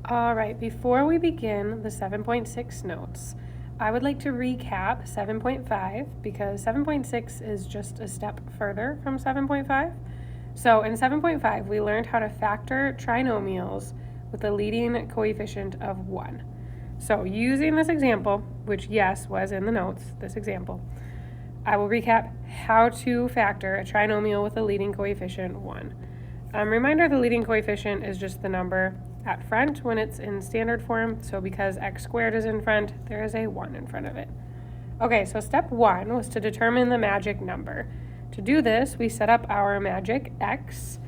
All right, before we begin the 7.6 notes, I would like to recap 7.5 because 7.6 is just a step further from 7.5. So in 7.5, we learned how to factor trinomials with a leading coefficient of 1. So using this example, which yes was in the notes, this example, I will recap how to factor a trinomial with a leading coefficient 1. Reminder, the leading coefficient is just the number at front when it's in standard form. So because x squared is in front, there is a 1 in front of it. Okay, so step 1 was to determine the magic number. To do this, we set up our magic x,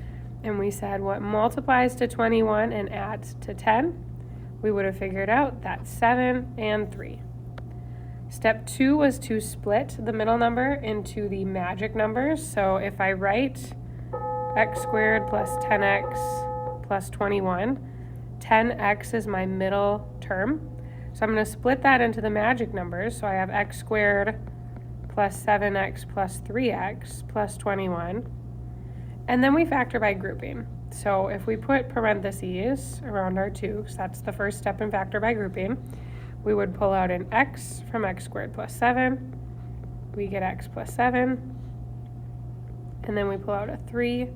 and we said what multiplies to 21 and adds to 10. We would have figured out that's 7 and 3. Step 2 was to split the middle number into the magic numbers. So if I write x squared plus 10x plus 21, 10x is my middle term. So I'm going to split that into the magic numbers. So I have x squared plus 7x plus 3x plus 21. And then we factor by grouping. So if we put parentheses around our 2, because that's the first step in factor by grouping, we would pull out an x from x squared plus 7. We get x plus 7. And then we pull out a 3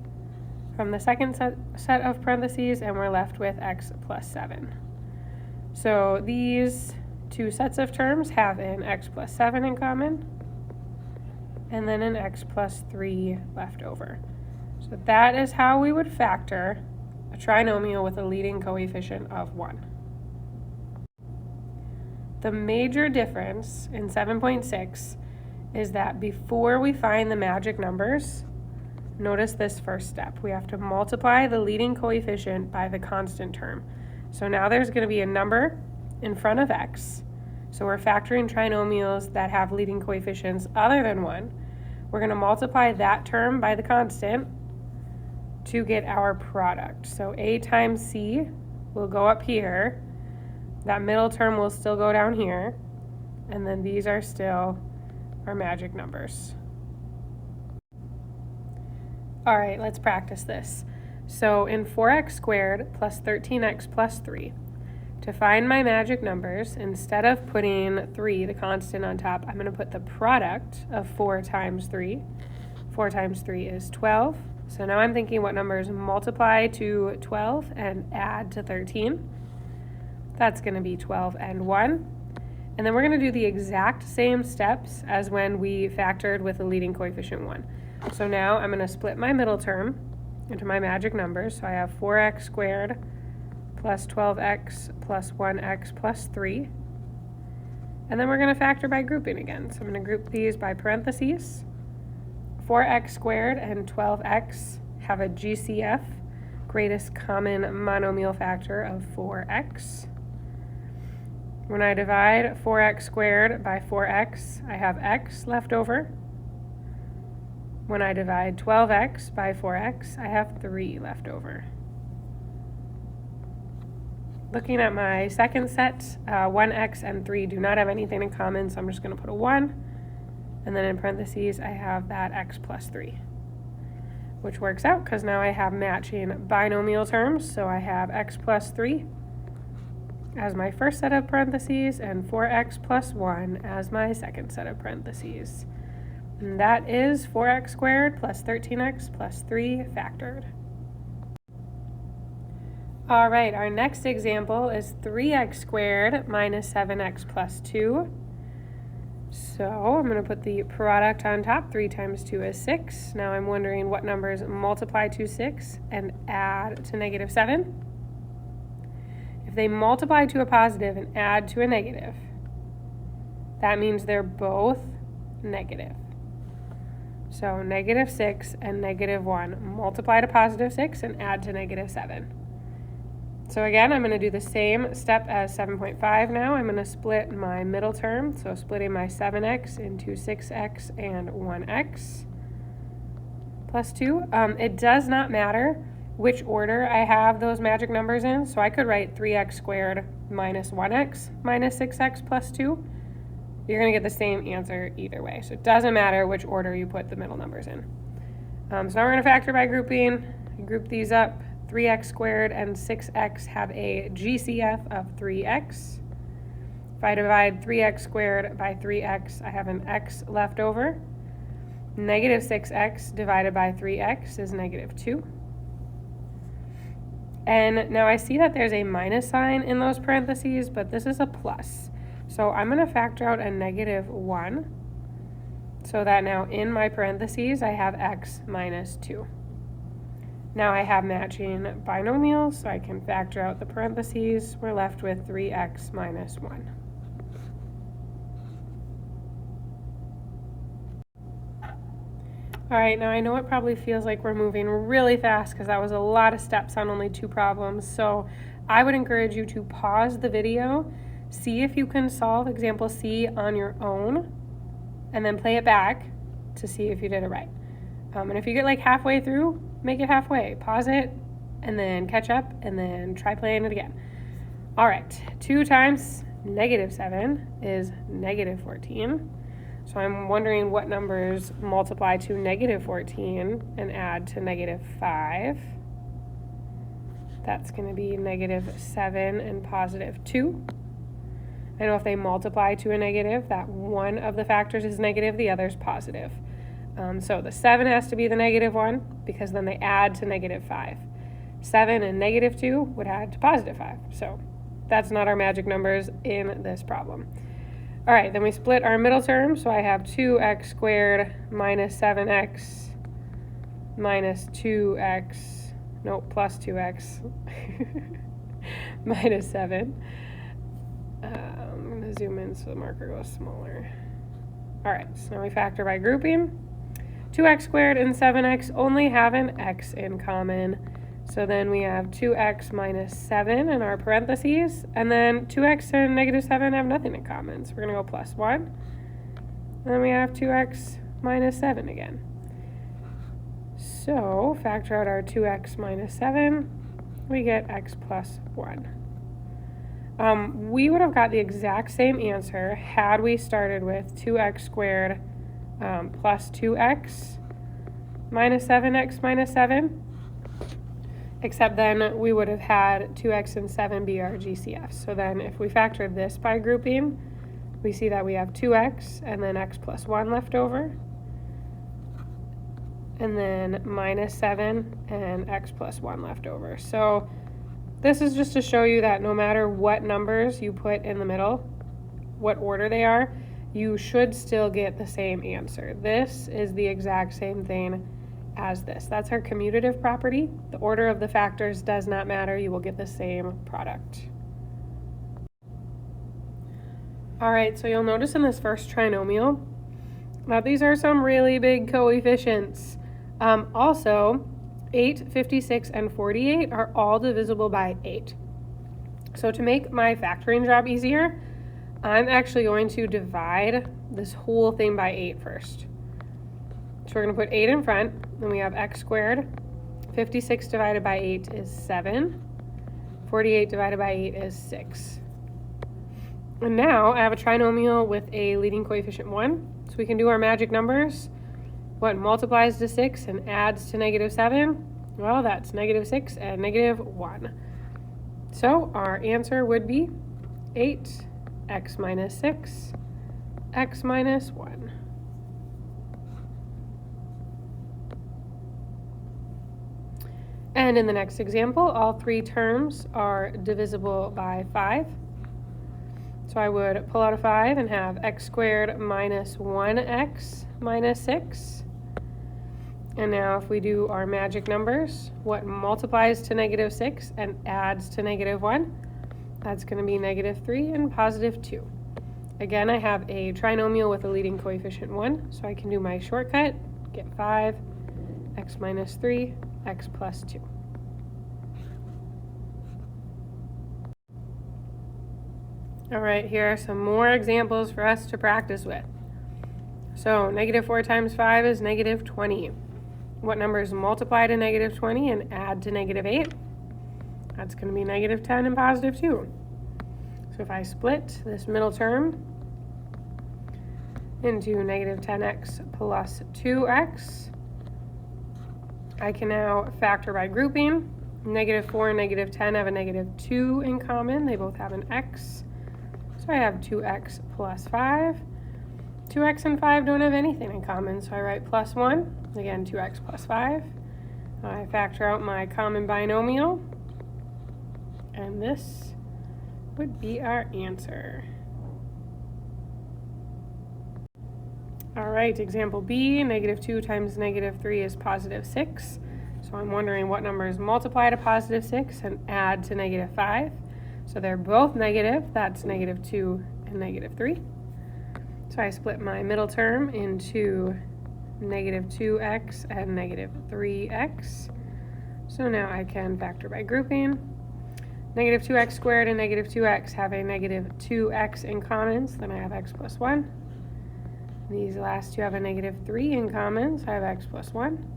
from the second set of parentheses, and we're left with x plus 7. So these two sets of terms have an x plus 7 in common, and then an x plus 3 left over. So that is how we would factor a trinomial with a leading coefficient of 1. The major difference in 7.6 is that before we find the magic numbers, notice this first step. We have to multiply the leading coefficient by the constant term. So now there's going to be a number in front of x. So we're factoring trinomials that have leading coefficients other than 1. We're going to multiply that term by the constant to get our product. So a times c will go up here. That middle term will still go down here. And then these are still our magic numbers. All right, let's practice this. So in 4x squared plus 13x plus 3, to find my magic numbers, instead of putting 3, the constant, on top, I'm going to put the product of 4 times 3. 4 times 3 is 12. So now I'm thinking what numbers multiply to 12 and add to 13. That's going to be 12 and 1. And then we're going to do the exact same steps as when we factored with a leading coefficient 1. So now I'm going to split my middle term into my magic numbers. So I have 4x squared plus 12x plus 1x plus 3. And then we're going to factor by grouping again. So I'm going to group these by parentheses. 4x squared and 12x have a GCF, greatest common monomial factor, of 4x. When I divide 4x squared by 4x, I have x left over. When I divide 12x by 4x, I have 3 left over. Looking at my second set, 1x and 3 do not have anything in common, so I'm just going to put a 1. And then in parentheses, I have that x plus 3, which works out because now I have matching binomial terms. So I have x plus 3 as my first set of parentheses and 4x plus 1 as my second set of parentheses. And that is 4x squared plus 13x plus 3 factored. All right, our next example is 3x squared minus 7x plus 2. So I'm going to put the product on top. 3 times 2 is 6. Now I'm wondering what numbers multiply to 6 and add to negative 7. If they multiply to a positive and add to a negative, that means they're both negative. So negative 6 and negative 1 multiply to positive 6 and add to negative 7. So again, I'm going to do the same step as 7.5 now. I'm going to split my middle term, so splitting my 7x into 6x and 1x plus 2. It does not matter which order I have those magic numbers in, so I could write 3x squared minus 1x minus 6x plus 2. You're going to get the same answer either way, so it doesn't matter which order you put the middle numbers in. So now we're going to factor by grouping. Group these up. 3x squared and 6x have a GCF of 3x. If I divide 3x squared by 3x, I have an x left over. Negative 6x divided by 3x is negative 2. And now I see that there's a minus sign in those parentheses, but this is a plus. So I'm going to factor out a negative 1, so that now in my parentheses I have x minus 2. Now I have matching binomials, so I can factor out the parentheses. We're left with 3x minus 1. All right, now I know it probably feels like we're moving really fast because that was a lot of steps on only 2 problems. So I would encourage you to pause the video, see if you can solve example C on your own, and then play it back to see if you did it right. And if you get like halfway through, make it halfway. Pause it, and then catch up, and then try playing it again. All right, 2 times negative 7 is negative 14. So I'm wondering what numbers multiply to negative 14 and add to negative 5. That's going to be negative 7 and positive 2. I know if they multiply to a negative, that one of the factors is negative, the other is positive. So the 7 has to be the negative one because then they add to negative 5. 7 and negative 2 would add to positive 5. So that's not our magic numbers in this problem. All right, then we split our middle term, so I have 2x squared minus 7x minus 2x, no, plus 2x minus 7. I'm going to zoom in so the marker goes smaller. All right, so now we factor by grouping. 2x squared and 7x only have an x in common. So then we have 2x minus 7 in our parentheses, and then 2x and negative 7 have nothing in common. So we're going to go plus 1. And then we have 2x minus 7 again. So factor out our 2x minus 7, we get x plus 1. We would have got the exact same answer had we started with 2x squared plus 2x minus 7x minus 7. Except then we would have had 2x and 7 be our GCF. So then if we factor this by grouping, we see that we have 2x and then x plus 1 left over. And then minus 7 and x plus 1 left over. So this is just to show you that no matter what numbers you put in the middle, what order they are, you should still get the same answer. This is the exact same thing as this. That's our commutative property. The order of the factors does not matter. You will get the same product. All right, so you'll notice in this first trinomial that these are some really big coefficients. Also, 8, 56, and 48 are all divisible by 8. So to make my factoring job easier, I'm actually going to divide this whole thing by 8 first. So we're going to put 8 in front, then we have x squared. 56 divided by 8 is 7. 48 divided by 8 is 6. And now I have a trinomial with a leading coefficient 1. So we can do our magic numbers. What multiplies to 6 and adds to negative 7? Well, that's negative 6 and negative 1. So our answer would be 8, x minus 6, x minus 1. And in the next example, all 3 terms are divisible by 5. So I would pull out a 5 and have x squared minus 1x minus 6. And now if we do our magic numbers, what multiplies to negative 6 and adds to negative 1? That's going to be negative 3 and positive 2. Again, I have a trinomial with a leading coefficient 1, so I can do my shortcut, get 5, x minus 3, x plus 2. All right, here are some more examples for us to practice with. So negative 4 times 5 is negative 20. What numbers multiply to negative 20 and add to negative 8? That's going to be negative 10 and positive 2. So if I split this middle term into negative 10x plus 2x, I can now factor by grouping. Negative 4 and negative 10 have a negative 2 in common. They both have an x. So I have 2x plus 5. 2x and 5 don't have anything in common, so I write plus 1. Again, 2x plus 5. I factor out my common binomial, and this would be our answer. All right, example B, negative 2 times negative 3 is positive 6. So I'm wondering what numbers multiply to positive 6 and add to negative 5. So they're both negative. That's negative 2 and negative 3. So I split my middle term into negative 2x and negative 3x. So now I can factor by grouping. Negative 2x squared and negative 2x have a negative 2x in common, so then I have x plus 1. These last two have a negative 3 in common, so I have x plus 1.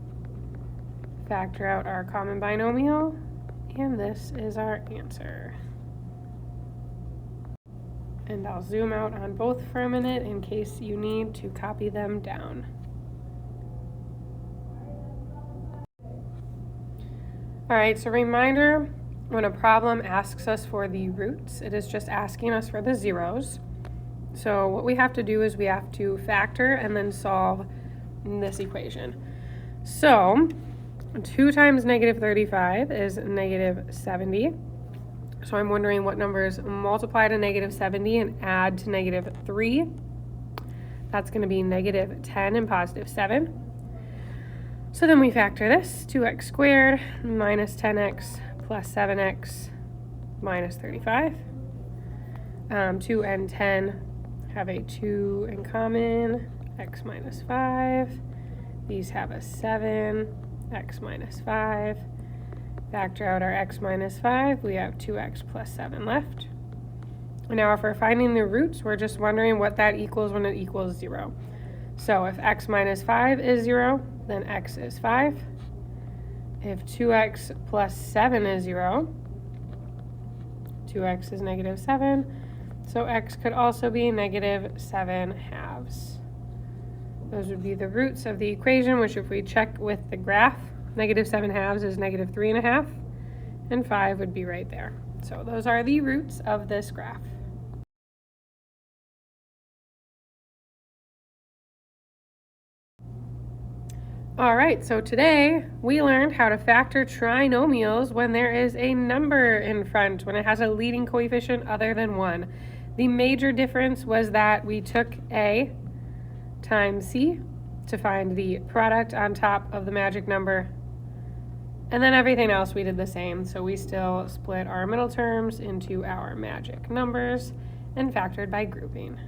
Factor out our common binomial, and this is our answer. And I'll zoom out on both for a minute in case you need to copy them down. All right, so reminder, when a problem asks us for the roots, it is just asking us for the zeros. So what we have to do is we have to factor and then solve this equation. So 2 times negative 35 is negative 70. So I'm wondering what numbers multiply to negative 70 and add to negative 3. That's going to be negative 10 and positive 7. So then we factor this, 2x squared minus 10x plus 7x minus 35. 2 and 10 have a 2 in common, x minus 5. These have a 7, x minus 5. Factor out our x minus 5, we have 2x plus 7 left. Now if we're finding the roots, we're just wondering what that equals when it equals 0. So if x minus 5 is 0, then x is 5. If 2x plus 7 is 0, 2x is negative 7. So x could also be negative 7 halves. Those would be the roots of the equation, which if we check with the graph, negative 7 halves is negative 3.5, and 5 would be right there. So those are the roots of this graph. All right, so today we learned how to factor trinomials when there is a number in front, when it has a leading coefficient other than 1. The major difference was that we took A times C to find the product on top of the magic number, and then everything else we did the same. So we still split our middle terms into our magic numbers and factored by grouping.